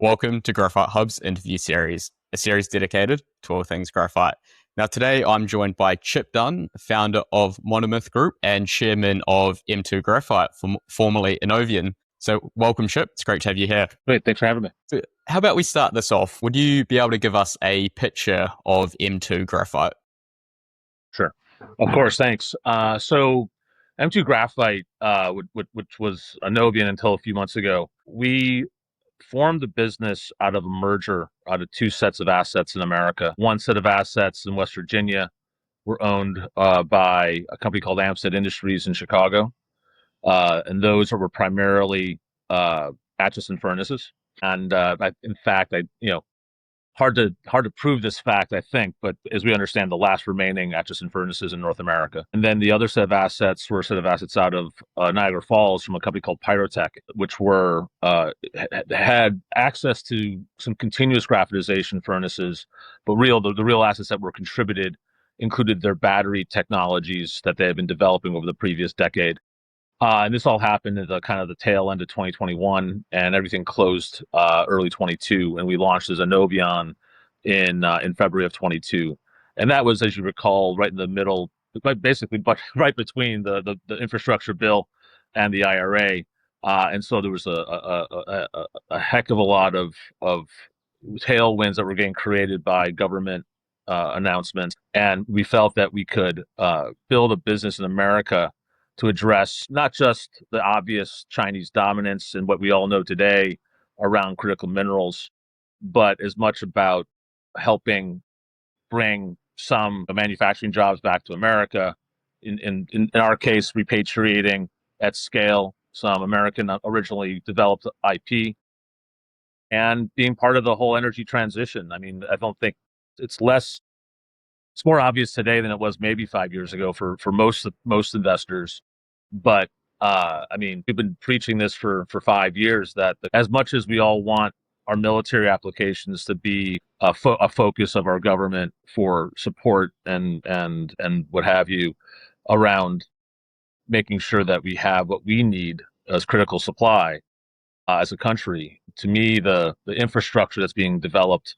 Welcome to Graphite Hub's interview series, a series dedicated to all things graphite. Now, today I'm joined by Chip Dunn, founder of Monomyth Group and chairman of M2 Graphite, formerly Anovion. So, welcome, Chip. It's great to have you here. Great, thanks for having me. So how about we start this off? Would you be able to give us a picture of M2 Graphite? Sure, of course, thanks. So, M2 Graphite, which was Anovion until a few months ago, we formed the business out of a merger out of two sets of assets in America. One set of assets in West Virginia were owned by a company called Amsted Industries in Chicago, and those were primarily Acheson furnaces. And in fact, hard to prove this fact, I think, but as we understand, the last remaining Acheson furnaces in North America. And then the other set of assets were a set of assets out of Niagara Falls from a company called Pyrotek, which were had access to some continuous graphitization furnaces, but the real assets that were contributed included their battery technologies that they had been developing over the previous decade. And this all happened at the kind of the tail end of 2021, and everything closed early 22, and we launched as Anovion in February of 22, and that was, as you recall, right in the middle, but right between the infrastructure bill and the IRA, and so there was a heck of a lot of tailwinds that were getting created by government announcements, and we felt that we could build a business in America to address not just the obvious Chinese dominance and what we all know today around critical minerals, but as much about helping bring some manufacturing jobs back to America. In our case, repatriating at scale some American originally developed IP and being part of the whole energy transition. I mean, I don't think it's more obvious today than it was maybe 5 years ago for most investors. But I mean, we've been preaching this for 5 years that as much as we all want our military applications to be a focus of our government for support and what have you around making sure that we have what we need as critical supply as a country. To me, the infrastructure that's being developed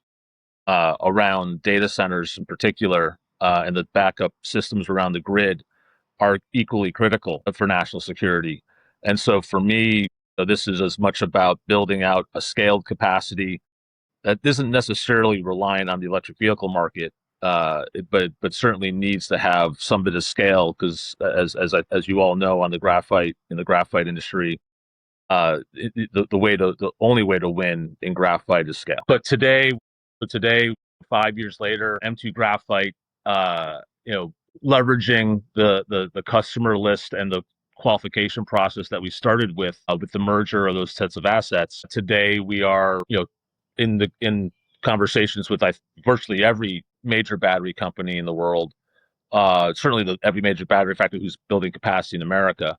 around data centers in particular and the backup systems around the grid are equally critical for national security. And so for me, this is as much about building out a scaled capacity that isn't necessarily reliant on the electric vehicle market, but certainly needs to have some bit of scale because, as you all know, in the graphite industry, the only way to win in graphite is scale. But today, 5 years later, M2 Graphite, leveraging the customer list and the qualification process that we started with the merger of those sets of assets. Today we are, in conversations with virtually every major battery company in the world, certainly every major battery factory who's building capacity in America,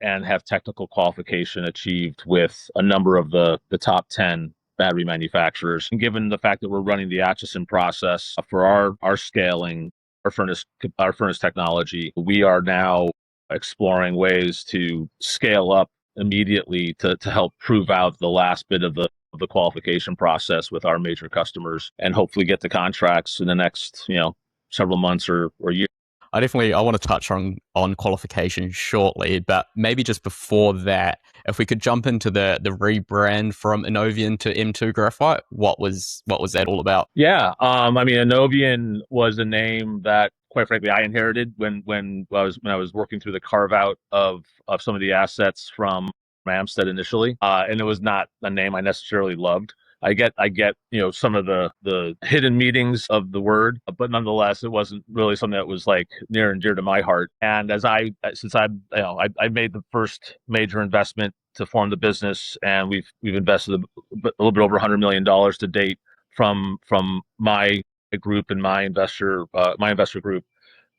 and have technical qualification achieved with a number of the top 10 battery manufacturers. And given the fact that we're running the Acheson process for our scaling, our furnace technology, we are now exploring ways to scale up immediately to help prove out the last bit of the qualification process with our major customers and hopefully get the contracts in the next several months or years. I want to touch on qualification shortly, but maybe just before that, if we could jump into the rebrand from Anovion to M2 Graphite, what was that all about? Yeah, I mean, Anovion was a name that, quite frankly, I inherited when I was working through the carve out of some of the assets from Amsted initially, and it was not a name I necessarily loved. I get some of the hidden meanings of the word, but nonetheless, it wasn't really something that was like near and dear to my heart. And I made the first major investment to form the business, and we've invested a little bit over $100 million to date from my group and my investor group.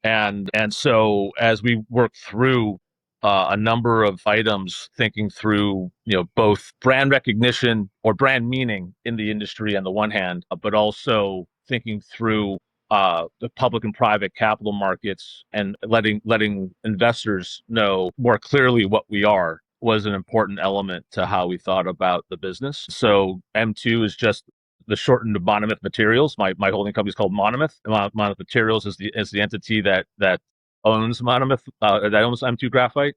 And so as we work through a number of items, thinking through both brand recognition or brand meaning in the industry on the one hand, but also thinking through the public and private capital markets and letting investors know more clearly what we are. was an important element to how we thought about the business. So M2 is just the shortened of Monomyth Materials. My holding company is called Monomyth. Monomyth Materials is the entity that owns Monomyth, that owns M2 Graphite,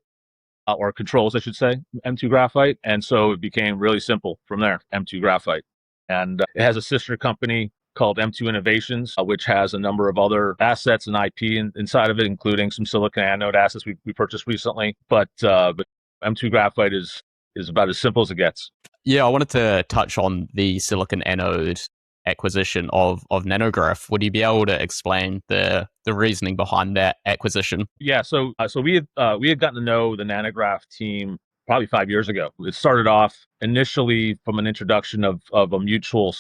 or controls, I should say, M2 Graphite. And so it became really simple from there, M2 Graphite. And it has a sister company called M2 Innovations, which has a number of other assets and IP inside of it, including some silicon anode assets we purchased recently. But M2 Graphite is about as simple as it gets. Yeah, I wanted to touch on the silicon anode acquisition of Nanograph. Would you be able to explain the reasoning behind that acquisition? Yeah, so we had gotten to know the Nanograph team probably 5 years ago. It started off initially from an introduction of a mutual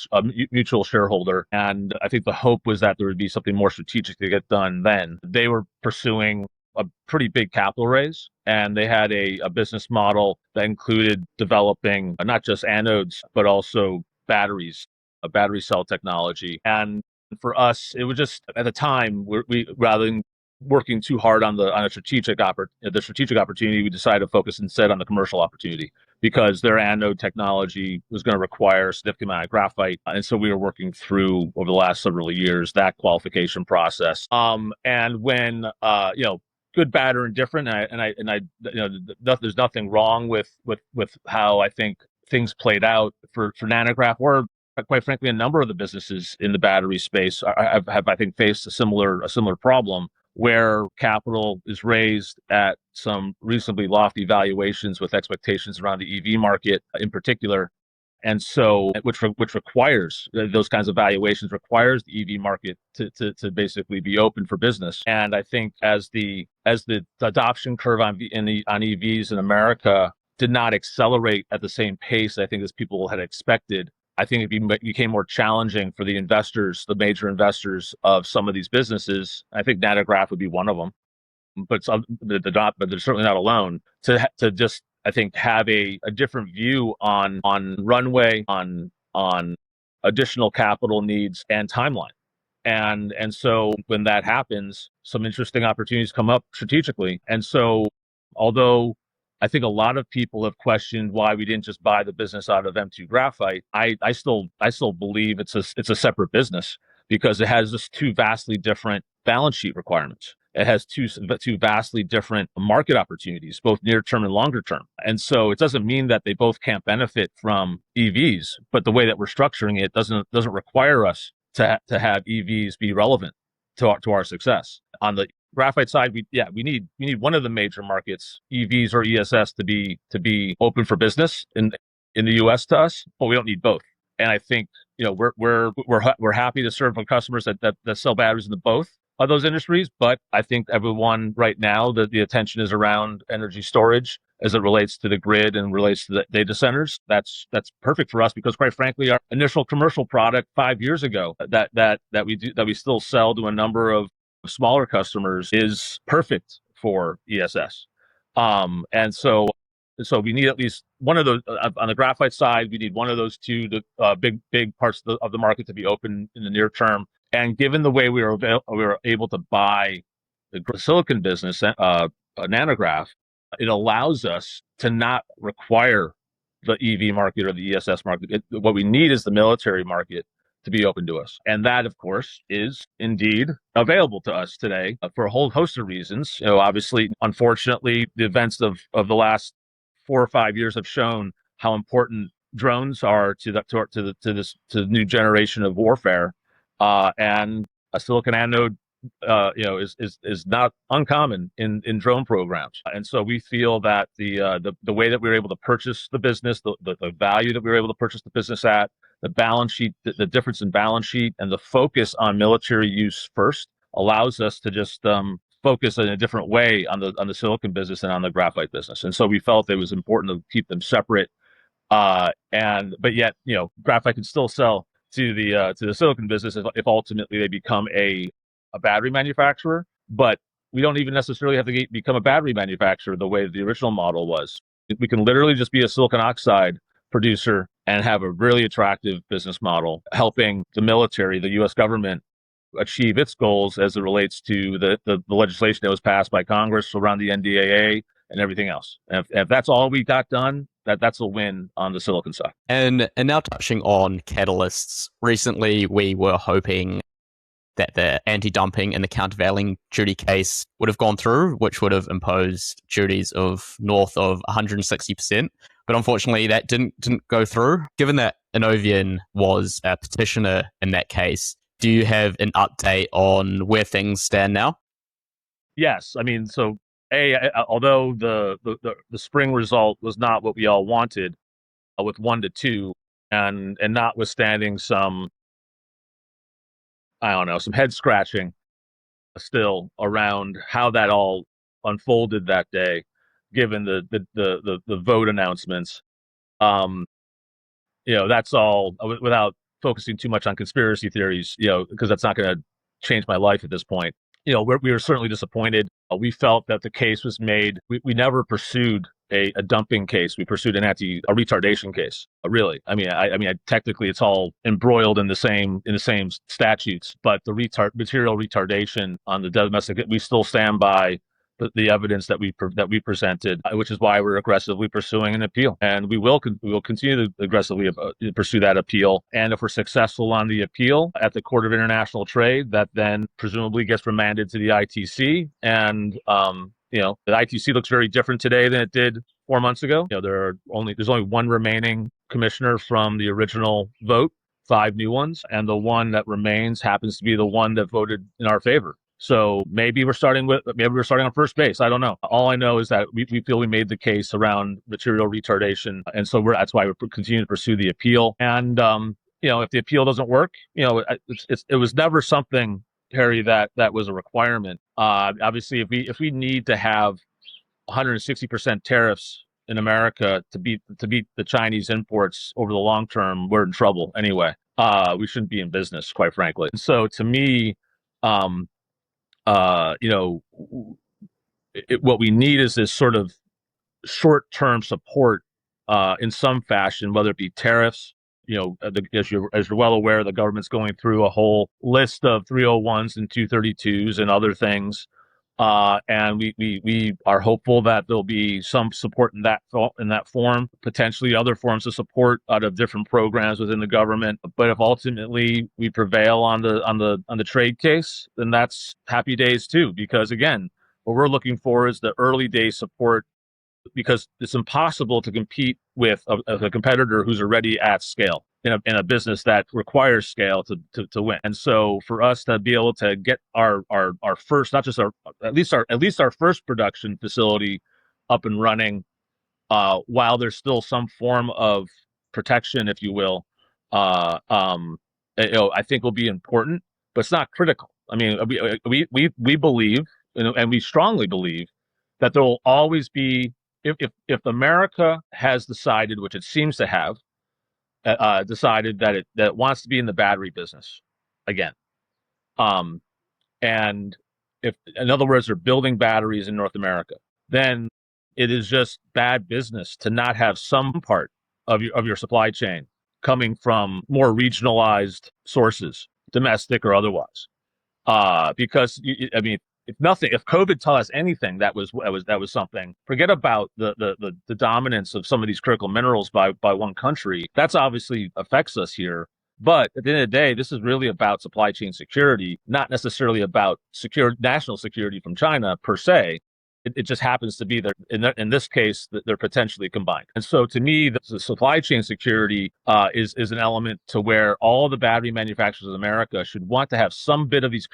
shareholder, and I think the hope was that there would be something more strategic to get done. Then they were pursuing a pretty big capital raise, and they had a business model that included developing not just anodes but also batteries, a battery cell technology. And for us, it was just at the time we rather than working too hard on the strategic opportunity, we decided to focus instead on the commercial opportunity because their anode technology was going to require a significant amount of graphite, and so we were working through over the last several years that qualification process. And when good, bad, or indifferent, there's nothing wrong with how I think things played out for Nanograph, or quite frankly, a number of the businesses in the battery space have I think faced a similar problem where capital is raised at some reasonably lofty valuations with expectations around the EV market in particular. And so, which requires those kinds of valuations, requires the EV market to basically be open for business. And I think as the adoption curve on EVs in America did not accelerate at the same pace, I think, as people had expected, I think it became more challenging for the investors, the major investors of some of these businesses. I think Nanograph would be one of them, but they're certainly not alone. To just, I think, have a different view on runway, on additional capital needs and timeline. And so when that happens, some interesting opportunities come up strategically. And so, although I think a lot of people have questioned why we didn't just buy the business out of M2 Graphite, I still believe it's a separate business because it has just two vastly different balance sheet requirements. It has two vastly different market opportunities, both near term and longer term. And so it doesn't mean that they both can't benefit from EVs, but the way that we're structuring it doesn't require us to have EVs be relevant to our success. On the graphite side, we need one of the major markets, EVs or ESS, to be open for business in the US to us, but we don't need both. And I think we're happy to serve our customers that sell batteries into both of those industries. But I think everyone right now, the attention is around energy storage as it relates to the grid and relates to the data centers. That's perfect for us because, quite frankly, our initial commercial product 5 years ago that we still sell to a number of smaller customers is perfect for ESS. And so we need at least one of those on the graphite side. We need one of those two big parts of the market to be open in the near term. And given the way we were able to buy the silicon business, Nanograph, it allows us to not require the EV market or the ESS market. What we need is the military market to be open to us. And that, of course, is indeed available to us today for a whole host of reasons. Obviously, unfortunately, the events of the last 4 or 5 years have shown how important drones are to the new generation of warfare. And a silicon anode is not uncommon in drone programs. And so we feel that the way that we were able to purchase the business, the value that we were able to purchase the business at, the balance sheet, the difference in balance sheet, and the focus on military use first allows us to just focus in a different way on the silicon business and on the graphite business. And so we felt it was important to keep them separate. But yet, graphite can still sell to the silicon business if ultimately they become a battery manufacturer. But we don't even necessarily have to become a battery manufacturer the way the original model was. We can literally just be a silicon oxide producer and have a really attractive business model, helping the military, the U.S. government, achieve its goals as it relates to the legislation that was passed by Congress around the NDAA and everything else. And if that's all we got done, that's a win on the silicon side. And now touching on catalysts, recently we were hoping that the anti-dumping and the countervailing duty case would have gone through, which would have imposed duties of north of 160%. But unfortunately, that didn't go through. Given that Anovion was a petitioner in that case, do you have an update on where things stand now? Yes, I mean, so although the spring result was not what we all wanted, with 1-2, and notwithstanding some, I don't know, some head scratching still around how that all unfolded that day, given the vote announcements. That's all without focusing too much on conspiracy theories, because that's not going to change my life at this point. We were certainly disappointed. We felt that the case was made. We never pursued a dumping case. We pursued a retardation case. Really, I mean, technically, it's all embroiled in the same statutes. But the material retardation on the domestic, we still stand by the evidence that we presented, which is why we're aggressively pursuing an appeal, and we will continue to aggressively pursue that appeal. And if we're successful on the appeal at the Court of International Trade, that then presumably gets remanded to the ITC. And the ITC looks very different today than it did 4 months ago. There's only one remaining commissioner from the original vote, 5 new ones, and the one that remains happens to be the one that voted in our favor. So maybe we're starting on first base. I don't know. All I know is that we feel we made the case around material retardation, and so that's why we're continuing to pursue the appeal. And if the appeal doesn't work, it was never something, Harry, that was a requirement. Obviously, if we need to have 160% tariffs in America to beat the Chinese imports over the long term, we're in trouble anyway. We shouldn't be in business, quite frankly. So to me, what we need is this sort of short-term support in some fashion, whether it be tariffs. As you're well aware, the government's going through a whole list of 301s and 232s and other things, and we are hopeful that there'll be some support in that form, potentially other forms of support out of different programs within the government. But if ultimately we prevail on the trade case, then that's happy days too. Because again, what we're looking for is the early day support, because it's impossible to compete with a competitor who's already at scale in a business that requires scale to win. And so for us to be able to get our first, not just at least our first production facility up and running, while there's still some form of protection, if you will, I think will be important, but it's not critical. I mean, we believe, and we strongly believe, that there will always be, if America has decided, which it seems to have, decided that it wants to be in the battery business again, and if, in other words, they're building batteries in North America, then it is just bad business to not have some part of your supply chain coming from more regionalized sources, domestic or otherwise. Because if COVID taught us anything, that was something. Forget about the dominance of some of these critical minerals by one country. That's obviously affects us here. But at the end of the day, this is really about supply chain security, not necessarily about national security from China per se. It just happens to be that in this case, they're potentially combined. And so to me, the supply chain security is an element to where all the battery manufacturers in America should want to have some bit of these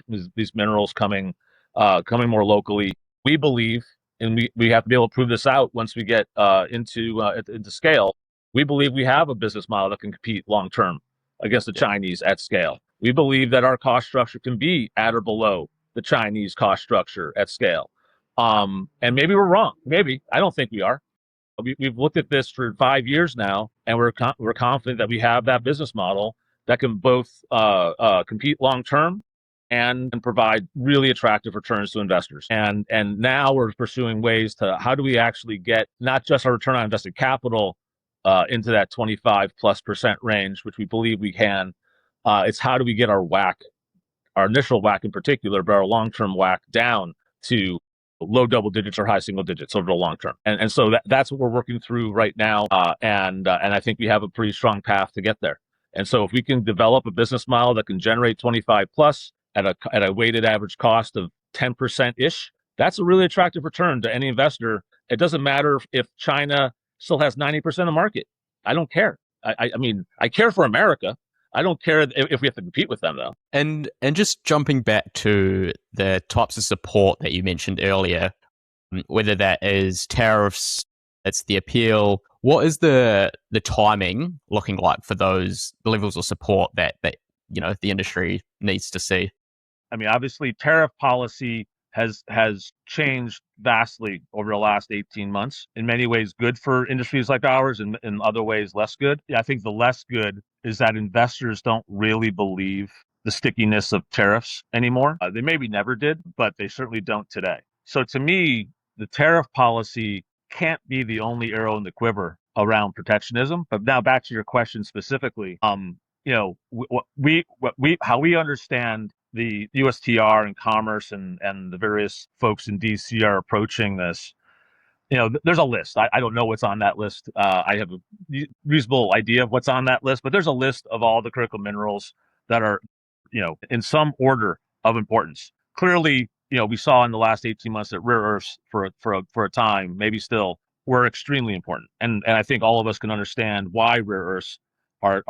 minerals coming more locally. We believe, and we have to be able to prove this out once we get into scale. We believe we have a business model that can compete long term against the Chinese at scale. We believe that our cost structure can be at or below the Chinese cost structure at scale. And maybe we're wrong. Maybe. I don't think we are. We've looked at this for 5 years now, and we're confident that we have that business model that can both compete long term and provide really attractive returns to investors. And now we're pursuing ways to, how do we actually get not just our return on invested capital into that 25+% range, which we believe we can. It's how do we get our WACC, our initial WACC in particular, but our long-term WACC down to low double digits or high single digits over the long term. And so that's what we're working through right now. And I think we have a pretty strong path to get there. And so if we can develop a business model that can generate 25 plus at a weighted average cost of 10% ish, that's a really attractive return to any investor. It doesn't matter if China still has 90% of the market. I don't care. I mean, I care for America. I don't care if we have to compete with them, though. And just jumping back to the types of support that you mentioned earlier, whether that is tariffs, it's the appeal. What is the timing looking like for those levels of support that the industry needs to see? I mean, obviously, tariff policy has changed vastly over the last 18 months. In many ways, good for industries like ours, and in other ways, less good. I think the less good is that investors don't really believe the stickiness of tariffs anymore. They maybe never did, but they certainly don't today. So to me, the tariff policy can't be the only arrow in the quiver around protectionism. But now back to your question specifically, how we understand the USTR and Commerce and the various folks in DC are approaching this. There's a list. I don't know what's on that list. I have a reasonable idea of what's on that list, but there's a list of all the critical minerals that are, in some order of importance. Clearly, we saw in the last 18 months that rare earths for a time, maybe still, were extremely important. And I think all of us can understand why rare earths are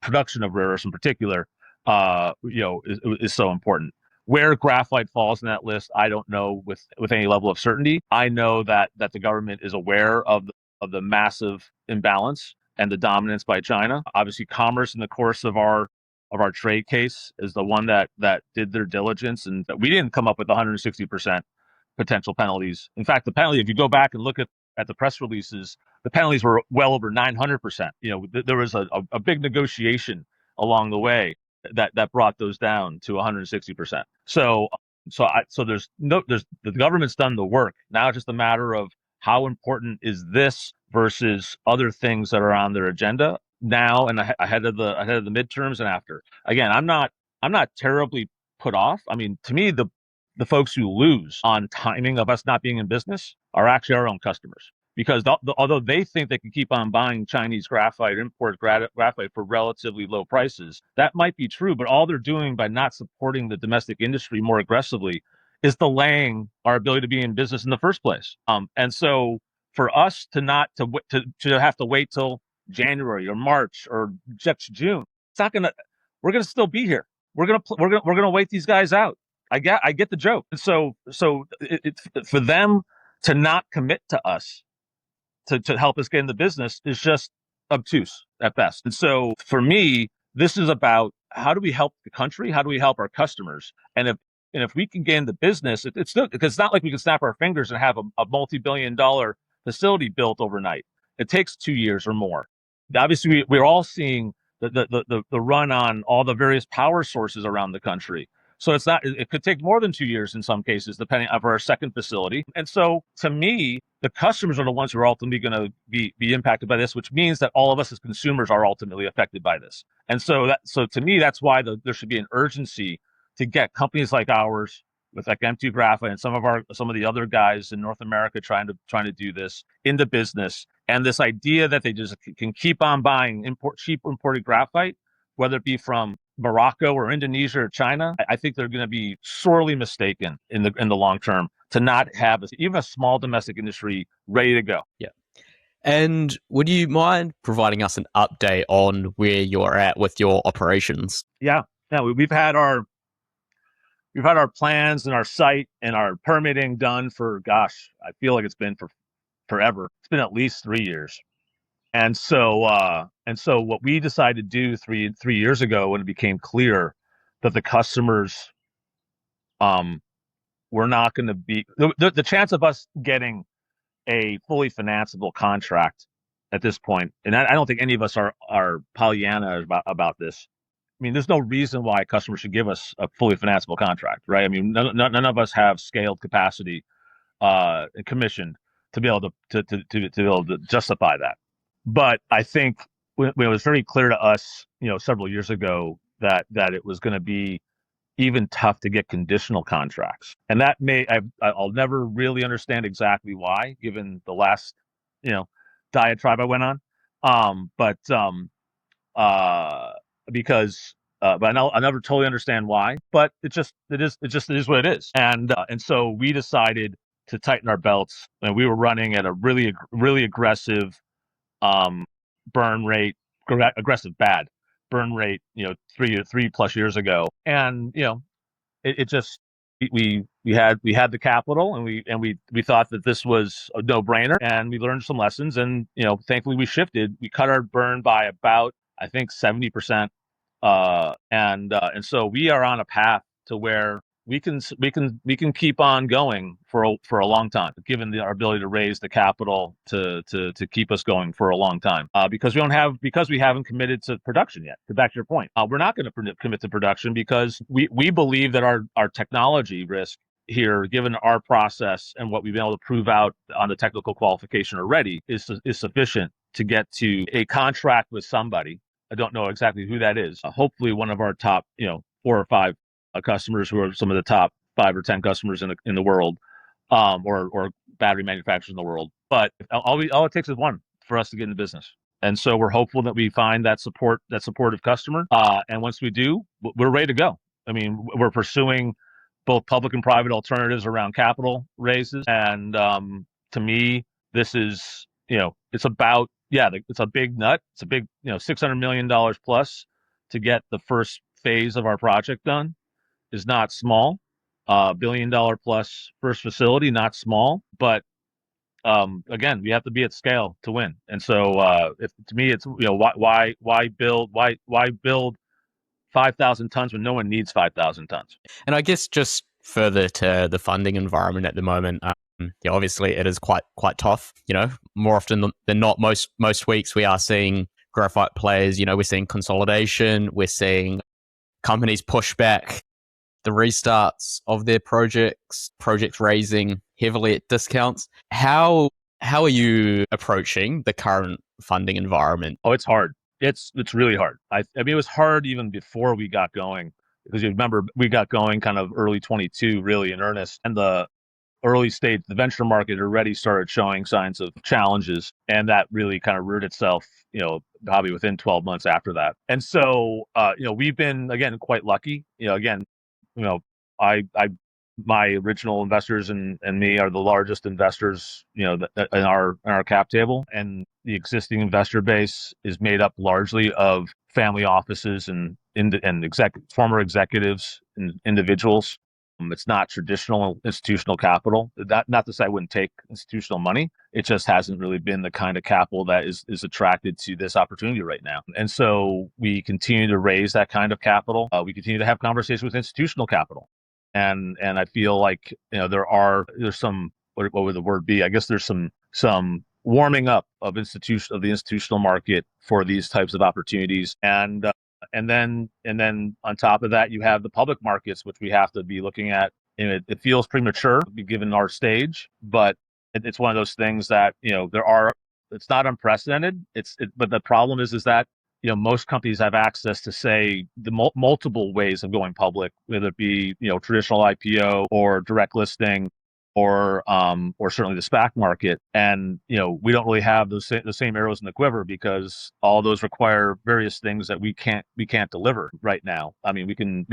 production of rare earths in particular, is so important. Where graphite falls in that list, I don't know with any level of certainty. I know that the government is aware of the massive imbalance and the dominance by China. Obviously, Commerce, in the course of our trade case, is the one that did their diligence, and we didn't come up with 160% potential penalties. In fact, the penalty, if you go back and look at the press releases, the penalties were well over 900%. There was a big negotiation along the way that brought those down to 160%. So the government's done the work. Now it's just a matter of how important is this versus other things that are on their agenda now and ahead of the midterms and after. Again, I'm not terribly put off. I mean, to me, the folks who lose on timing of us not being in business are actually our own customers. Because although they think they can keep on buying Chinese graphite, import graphite for relatively low prices, that might be true. But all they're doing by not supporting the domestic industry more aggressively is delaying our ability to be in business in the first place. And so for us to have to wait till January or March or just June, it's not gonna. We're gonna still be here. We're gonna wait these guys out. I get the joke. And so for them to not commit to us, to help us get in the business, is just obtuse at best. And so for me, this is about how do we help the country? How do we help our customers? And if we can get in the business, it's still, because it's not like we can snap our fingers and have a multi-billion-dollar facility built overnight. It takes 2 years or more. Obviously, we're all seeing the run on all the various power sources around the country. So it could take more than 2 years in some cases, depending on our second facility. And so to me, the customers are the ones who are ultimately going to be impacted by this, which means that all of us as consumers are ultimately affected by this. And so to me, that's why there should be an urgency to get companies like ours, with like M2 Graphite and some of the other guys in North America trying to do this, into business. And this idea that they just can keep on buying cheap imported graphite, whether it be from Morocco or Indonesia or China, I think they're going to be sorely mistaken in the long term to not have even a small domestic industry ready to go. Yeah. And would you mind providing us an update on where you're at with your operations? Yeah. We've had our plans and our site and our permitting done for, gosh, I feel like it's been for forever. It's been at least 3 years. And so what we decided to do three years ago, when it became clear that the customers were not going to be the chance of us getting a fully financeable contract at this point, and I don't think any of us are Pollyanna about this. I mean, there's no reason why a customer should give us a fully financeable contract, right? I mean, none of us have scaled capacity commissioned to be able to justify that. But I think when it was very clear to us, several years ago, that it was going to be even tough to get conditional contracts. And that I'll never really understand exactly why, given the last, diatribe I went on. But uh, because but I'll never totally understand why. But it is what it is. And so we decided to tighten our belts, and we were running at a really aggressive um, burn rate, aggressive bad burn rate, 3+ years ago, and it just we had the capital, and we thought that this was a no brainer, and we learned some lessons, and thankfully we cut our burn by about, I think, 70%, and so we are on a path to where we can keep on going for a long time, given our ability to raise the capital to keep us going for a long time. Because we haven't committed to production yet. Back to your point, we're not going to commit to production because we believe that our technology risk here, given our process and what we've been able to prove out on the technical qualification already, is sufficient to get to a contract with somebody. I don't know exactly who that is. Hopefully, one of our top, 4 or 5 customers, who are some of the top 5 or 10 customers in the world, or battery manufacturers in the world. But all it takes is one for us to get in the business. And so we're hopeful that we find that supportive customer. And once we do, we're ready to go. I mean, we're pursuing both public and private alternatives around capital raises. And to me, this is, it's about, it's a big nut. It's a big, $600 million plus to get the first phase of our project done is not small. $1 billion plus first facility, not small. But again, we have to be at scale to win. And so, to me, it's why build 5,000 tons when no one needs 5,000 tons. And I guess just further to the funding environment at the moment, obviously it is quite tough. More often than not, most weeks we are seeing graphite players. We're seeing consolidation. We're seeing companies push back the restarts of their projects raising heavily at discounts. How are you approaching the current funding environment? Oh, it's hard. It's really hard. I mean, it was hard even before we got going, because you remember we got going kind of early 22, really in earnest, and the early stage, the venture market already started showing signs of challenges, and that really kind of reared itself, probably within 12 months after that. And so, we've been, again, quite lucky. Again, I my original investors and me are the largest investors, in our cap table, and the existing investor base is made up largely of family offices and former executives and individuals. It's not traditional institutional capital. Not to say I wouldn't take institutional money. It just hasn't really been the kind of capital that is attracted to this opportunity right now. And so we continue to raise that kind of capital. We continue to have conversations with institutional capital. And I feel like, there's some, what would the word be? I guess there's some warming up of the institutional market for these types of opportunities. And then on top of that, you have the public markets, which we have to be looking at. And it feels premature given our stage, but it's one of those things that, it's not unprecedented. But the problem is that, most companies have access to, say, the multiple ways of going public, whether it be, traditional IPO or direct listing, or certainly the SPAC market. And we don't really have the same arrows in the quiver, because all those require various things that we can't deliver right now. I mean, we can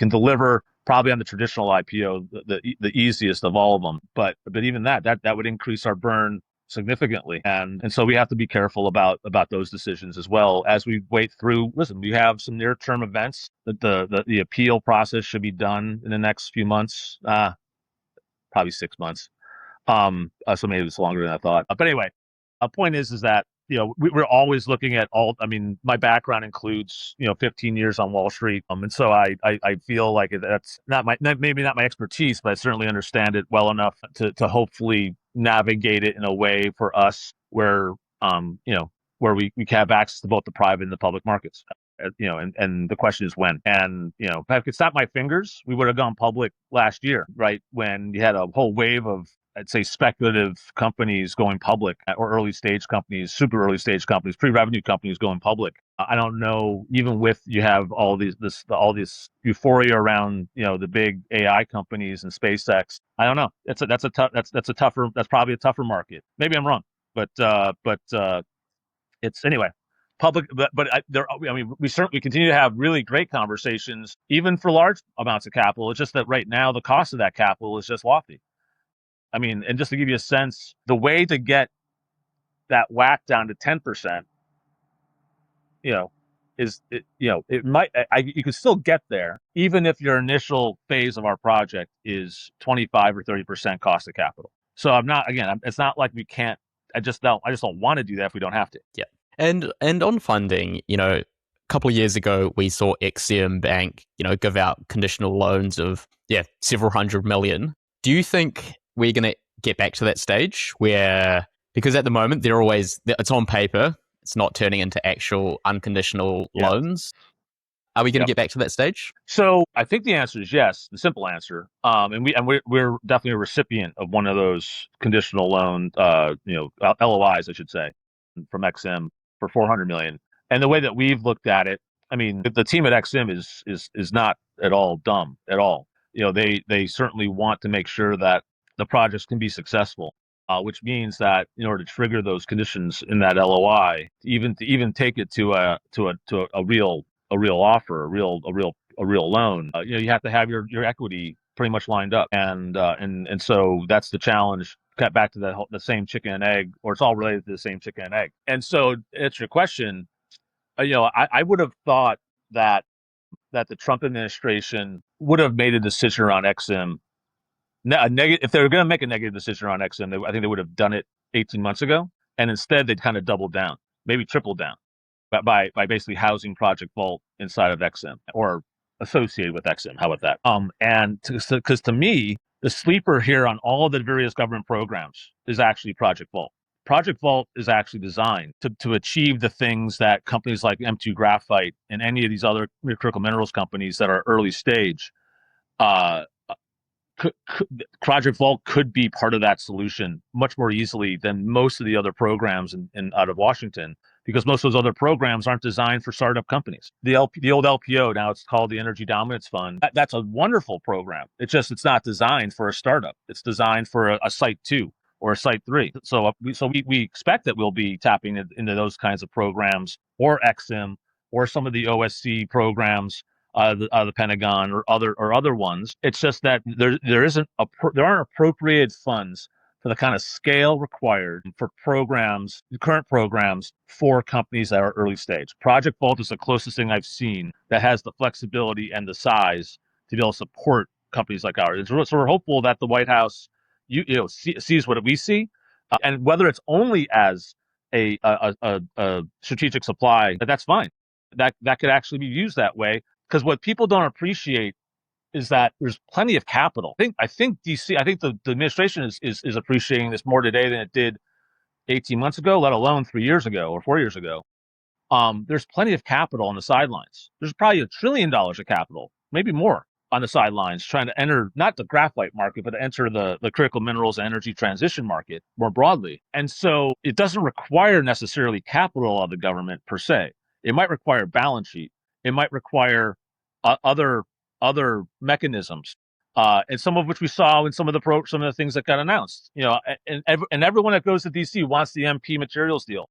deliver probably on the traditional IPO the easiest of all of them, but even that would increase our burn significantly, and so we have to be careful about those decisions as well as we wait through. Listen, we have some near-term events that the appeal process should be done in the next few months, probably 6 months. So maybe it's longer than I thought. But anyway, a point is that, we're always looking at all. I mean, my background includes, 15 years on Wall Street. And so I feel like that's maybe not my expertise, but I certainly understand it well enough to hopefully navigate it in a way for us where, where we have access to both the private and the public markets. And the question is when. And, if I could snap my fingers, we would have gone public last year, right? When you had a whole wave of I'd say speculative companies going public, or early stage companies, super early stage companies, pre-revenue companies going public. I don't know, even with you have all this euphoria around, the big AI companies and SpaceX. I don't know. That's probably a tougher market. Maybe I'm wrong, but it's anyway. Public, we certainly continue to have really great conversations, even for large amounts of capital. It's just that right now the cost of that capital is just lofty. I mean, and just to give you a sense, the way to get that whack down to 10%, you know, it might, you can still get there, even if your initial phase of our project is 25 or 30% cost of capital. So it's not like we can't, I just don't want to do that if we don't have to. Yeah. And on funding, a couple of years ago, we saw EXIM Bank, give out conditional loans of, several hundred million. Do you think we're going to get back to that stage where, because at the moment, it's on paper, it's not turning into actual unconditional loans? Are we going to get back to that stage? So I think the answer is yes, the simple answer. We're definitely a recipient of one of those conditional loan, LOIs, I should say, from EXIM for 400 million. And the way that we've looked at it, I mean, the team at EXIM is not at all dumb at all. They certainly want to make sure that the projects can be successful, which means that in order to trigger those conditions in that LOI, to even take it to a real offer, a real loan, you have to have your equity pretty much lined up, and so that's the challenge. Got back to the same chicken and egg, or it's all related to the same chicken and egg. And so, it's your question. I would have thought that the Trump administration would have made a decision around EXIM. If they were going to make a negative decision around EXIM, I think they would have done it 18 months ago, and instead they'd kind of doubled down, maybe tripled down, by basically housing Project Vault inside of EXIM or associated with EXIM. How about that? Because to me, the sleeper here on all of the various government programs is actually Project Vault. Project Vault is actually designed to achieve the things that companies like M2 Graphite and any of these other critical minerals companies that are early stage, Project Vault could be part of that solution much more easily than most of the other programs in out of Washington, because most of those other programs aren't designed for startup companies. The old LPO, now it's called the Energy Dominance Fund. That's a wonderful program. It's not designed for a startup. It's designed for a site 2 or a site 3. So we expect that we'll be tapping into those kinds of programs, or EXIM, or some of the OSC programs, the Pentagon, or other ones. It's just that there aren't appropriated funds for the kind of scale required for current programs for companies that are early stage. Project Vault is the closest thing I've seen that has the flexibility and the size to be able to support companies like ours. So we're hopeful that the White House sees what we see, and whether it's only as a strategic supply, that's fine. That could actually be used that way. Because what people don't appreciate is that there's plenty of capital. I think DC, the administration is appreciating this more today than it did 18 months ago, let alone 3 years ago or 4 years ago. There's plenty of capital on the sidelines. There's probably $1 trillion of capital, maybe more, on the sidelines, trying to enter not the graphite market, but to enter the critical minerals and energy transition market more broadly. And so it doesn't require necessarily capital of the government per se. It might require balance sheet. It might require other mechanisms, and some of which we saw in some of the things that got announced. And everyone that goes to DC wants the MP materials deal.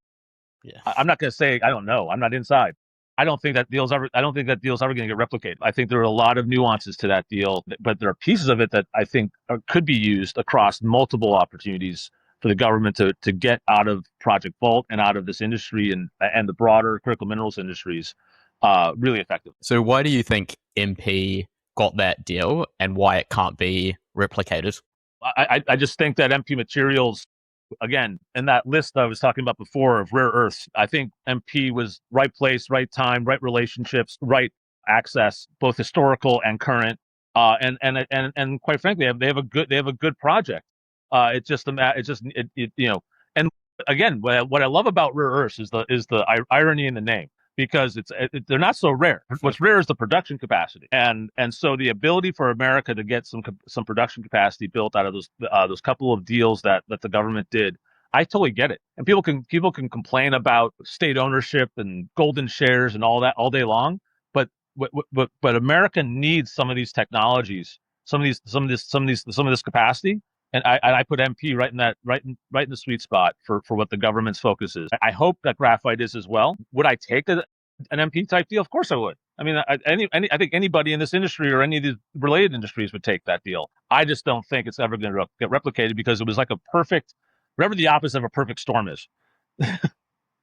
Yeah. I'm not going to say I don't know. I'm not inside. I don't think that deal's ever going to get replicated. I think there are a lot of nuances to that deal, but there are pieces of it that I think could be used across multiple opportunities for the government to get out of Project Vault and out of this industry and the broader critical minerals industries really effective. So why do you think MP got that deal, and why it can't be replicated? I just think that MP Materials, again, in that list I was talking about before of rare earths, I think MP was right place, right time, right relationships, right access, both historical and current. And quite frankly, they have a good project. And again, what I love about rare earths is the irony in the name. because they're not so rare. What's rare is the production capacity, and so the ability for America to get some production capacity built out of those couple of deals that the government did. I totally get it, and people can complain about state ownership and golden shares and all that all day long, but America needs some of these technologies, some of this capacity, and I put MP right in the sweet spot for what the government's focus is. I hope that graphite is as well. Would I take an MP type deal? Of course I would. I mean, I think anybody in this industry or any of these related industries would take that deal. I just don't think it's ever going to get replicated because it was like a perfect, whatever the opposite of a perfect storm is.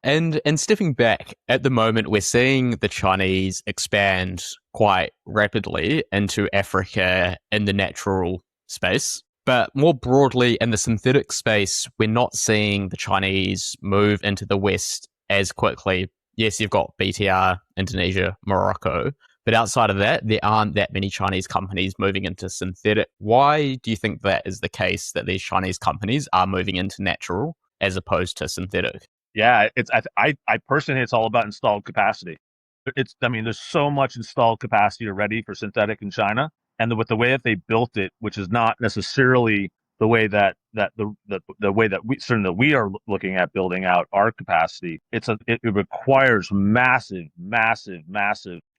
And stepping back, at the moment, we're seeing the Chinese expand quite rapidly into Africa in the natural space. But more broadly, in the synthetic space, we're not seeing the Chinese move into the West as quickly. Yes, you've got BTR, Indonesia, Morocco. But outside of that, there aren't that many Chinese companies moving into synthetic. Why do you think that is the case, that these Chinese companies are moving into natural as opposed to synthetic? Yeah, I personally, it's all about installed capacity. There's so much installed capacity already for synthetic in China, and with the way that they built it, which is not necessarily the way that the way that we are looking at building out our capacity. It requires massive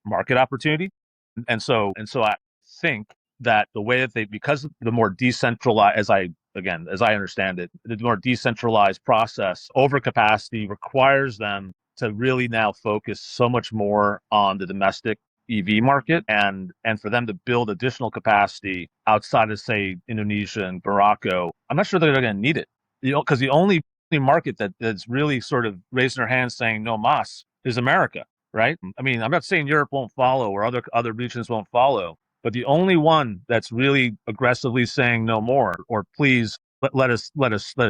market opportunity, and so I think that the way that because the more decentralized, as I understand it, the more decentralized process, overcapacity requires them to really now focus so much more on the domestic EV market, and for them to build additional capacity outside of, say, Indonesia and Morocco. I'm not sure they're going to need it, because the only market that's really sort of raising their hands saying no mas is America, right? I mean, I'm not saying Europe won't follow or other regions won't follow, but the only one that's really aggressively saying no more, or please let us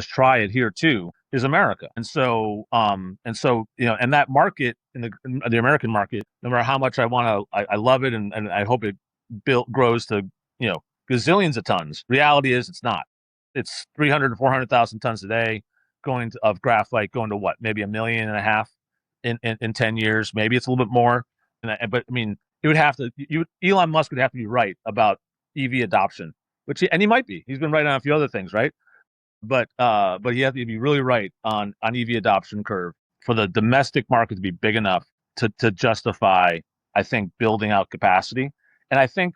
try it here too, is America. And so and that market, in the American market, no matter how much I love it, and I hope it grows to gazillions of tons. Reality is it's not. It's 300 to 400,000 tons a day of graphite going to what, maybe 1.5 million in 10 years. Maybe it's a little bit more. But I mean, it would have to. Elon Musk would have to be right about EV adoption, and he might be. He's been right on a few other things, right? But he has to be really right on EV adoption curve for the domestic market to be big enough to justify, I think, building out capacity. And I think,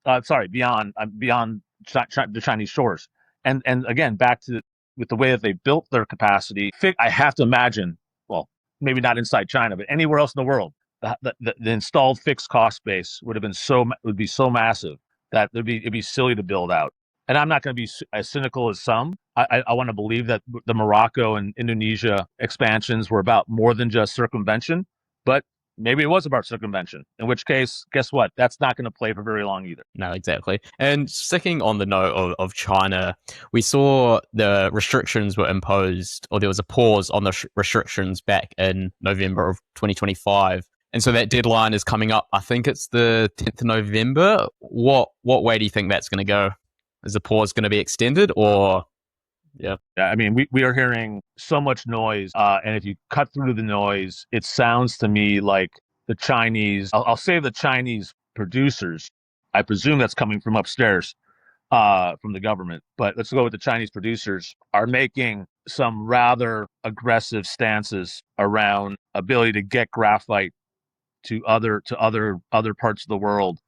beyond the Chinese shores. And again, back to with the way that they built their capacity, I have to imagine, well, maybe not inside China, but anywhere else in the world, the installed fixed cost base would be so massive that it'd be silly to build out. And I'm not going to be as cynical as some. I want to believe that the Morocco and Indonesia expansions were about more than just circumvention, but maybe it was about circumvention, in which case, guess what? That's not going to play for very long either. No, exactly. And sticking on the note of China, we saw the restrictions were imposed, or there was a pause on the restrictions back in November of 2025. And so that deadline is coming up. I think it's the 10th of November. What way do you think that's going to go? Is the pause going to be extended, or? Yeah. I mean, we are hearing so much noise, and if you cut through the noise, it sounds to me like the Chinese, I'll say the Chinese producers, I presume that's coming from upstairs, from the government, but let's go with the Chinese producers, are making some rather aggressive stances around ability to get graphite to other parts of the world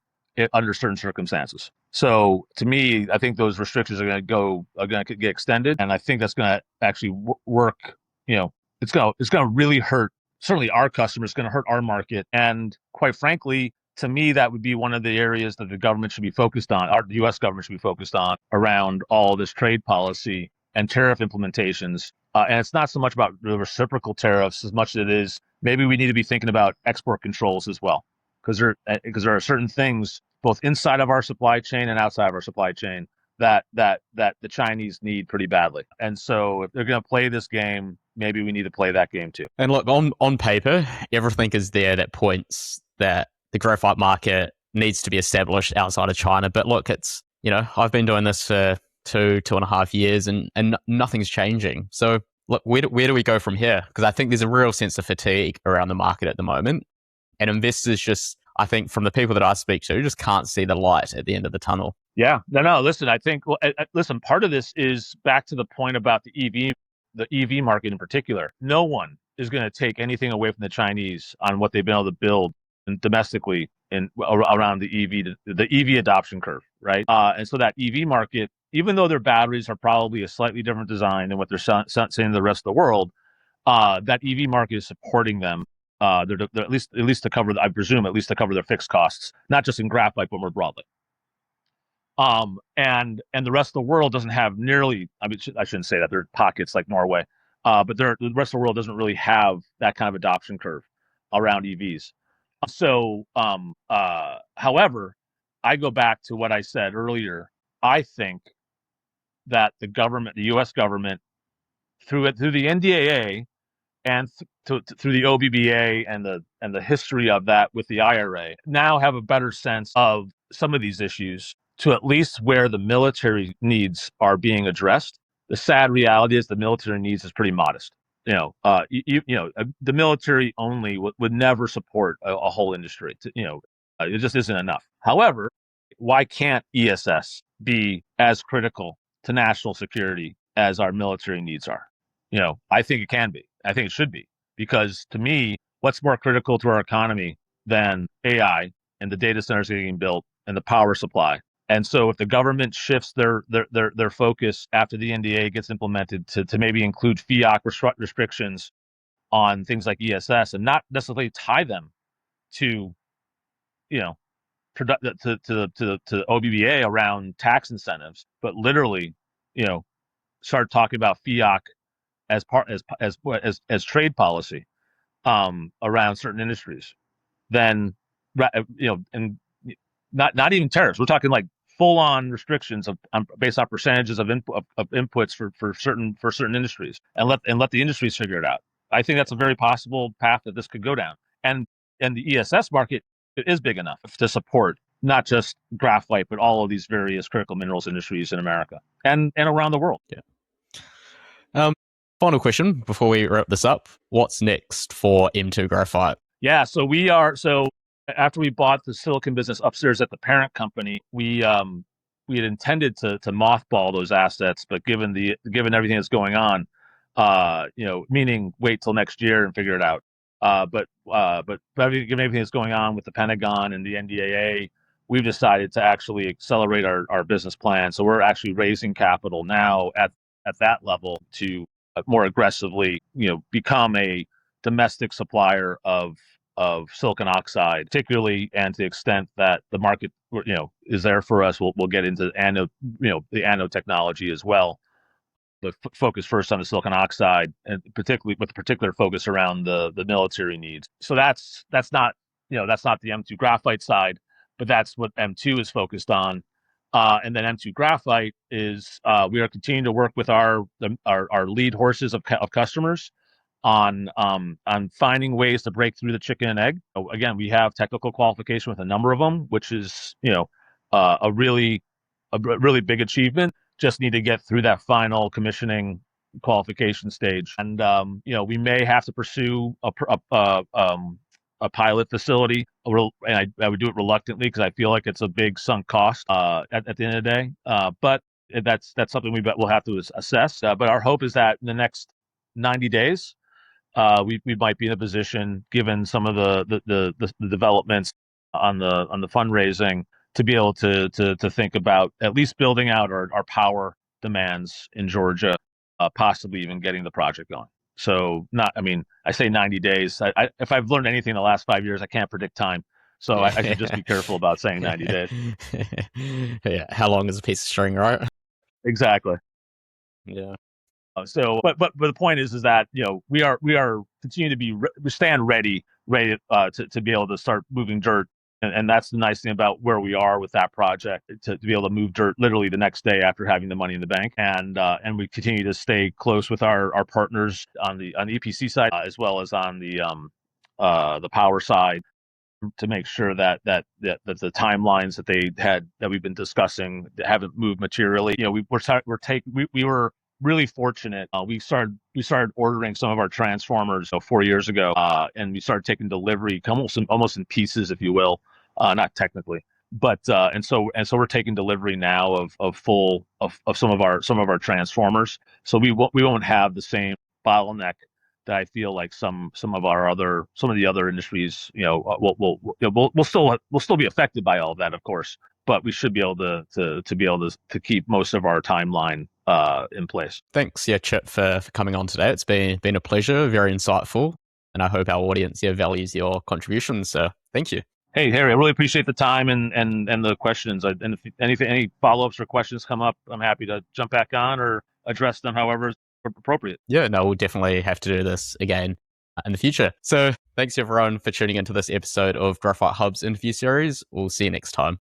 under certain circumstances. So to me, I think those restrictions are going to get extended, and I think that's going to actually work. It's going to really hurt. Certainly, our customers, going to hurt our market, and quite frankly, to me, that would be one of the areas that the government should be focused on. The U.S. government should be focused on around all this trade policy and tariff implementations. And it's not so much about the reciprocal tariffs as much as it is maybe we need to be thinking about export controls as well, because there are certain things both inside of our supply chain and outside of our supply chain that the Chinese need pretty badly. And so if they're going to play this game, maybe we need to play that game too. And look, on paper, everything is there that points that the graphite market needs to be established outside of China. But look, it's, I've been doing this for 2.5 years and nothing's changing. So look, where do we go from here? Because I think there's a real sense of fatigue around the market at the moment. And investors just, I think from the people that I speak to, just can't see the light at the end of the tunnel. Yeah, no. Listen, I think. Well, listen, part of this is back to the point about the EV market in particular. No one is going to take anything away from the Chinese on what they've been able to build domestically around the EV adoption curve, right? And so that EV market, even though their batteries are probably a slightly different design than what they're saying to the rest of the world, that EV market is supporting them. They're at least to cover, I presume, at least to cover their fixed costs, not just in graphite, but more broadly. And the rest of the world doesn't have nearly, I mean, I shouldn't say that, there are pockets like Norway, but the rest of the world doesn't really have that kind of adoption curve around EVs. So, however, I go back to what I said earlier. I think that the government, the U.S. government, through the NDAA and through the OBBA and the history of that with the IRA, now have a better sense of some of these issues to at least where the military needs are being addressed. The sad reality is the military needs is pretty modest. The military only would never support a whole industry. It just isn't enough. However, why can't ESS be as critical to national security as our military needs are? I think it can be. I think it should be, because to me, what's more critical to our economy than AI and the data centers getting built and the power supply? And so if the government shifts their focus after the NDA gets implemented to maybe include FIAC restrictions on things like ESS and not necessarily tie them to, to OBBA around tax incentives, but literally, start talking about FIAC as trade policy around certain industries, then and not even tariffs. We're talking like full on restrictions based on percentages of inputs for certain industries, and let the industries figure it out. I think that's a very possible path that this could go down, and the ESS market is big enough to support not just graphite, but all of these various critical minerals industries in America and around the world. Yeah. Final question before we wrap this up. What's next for M2 Graphite? Yeah, so after we bought the silicon business upstairs at the parent company, we had intended to mothball those assets, but given everything that's going on, meaning wait till next year and figure it out. But given everything that's going on with the Pentagon and the NDAA, we've decided to actually accelerate our business plan. So we're actually raising capital now at that level to more aggressively, become a domestic supplier of silicon oxide, particularly, and to the extent that the market, is there for us. We'll get into the anode technology as well. But focus first on the silicon oxide, and particularly with a particular focus around the military needs. So that's not the M2 graphite side, but that's what M2 is focused on. And then M2 Graphite is we are continuing to work with our lead horses of customers on finding ways to break through the chicken and egg. So again, we have technical qualification with a number of them, which is a really big achievement. Just need to get through that final commissioning qualification stage, and we may have to pursue a pilot facility, and I would do it reluctantly because I feel like it's a big sunk cost at the end of the day. But that's something we'll have to assess. But our hope is that in the next 90 days, we might be in a position, given some of the developments on the fundraising, to be able to think about at least building out our power demands in Georgia, possibly even getting the project going. So I say 90 days. If I've learned anything in the last 5 years, I can't predict time. So I should just be careful about saying 90 days. Yeah. How long is a piece of string, right? Exactly. Yeah. So, but the point is that we are continuing to we stand ready to be able to start moving dirt, and that's the nice thing about where we are with that project, to be able to move dirt literally the next day after having the money in the bank, and we continue to stay close with our partners on the EPC side, as well as on the power side, to make sure that the timelines that we've been discussing haven't moved materially. We were really fortunate. We started ordering some of our transformers 4 years ago, and we started taking delivery almost in pieces, if you will, not technically, but and so we're taking delivery now of full of some of our transformers. So we won't have the same bottleneck that I feel like some of the other industries, we'll still be affected by all of that, of course, but we should be able to keep most of our timeline in place. Thanks, yeah, Chip, for coming on today. It's been a pleasure, very insightful, and I hope our audience values your contributions. So thank you. Hey, Harry, I really appreciate the time and the questions. And if any follow-ups or questions come up, I'm happy to jump back on or address them however is appropriate. Yeah, no, we'll definitely have to do this again in the future. So thanks everyone for tuning into this episode of Graphite Hub's interview series. We'll see you next time.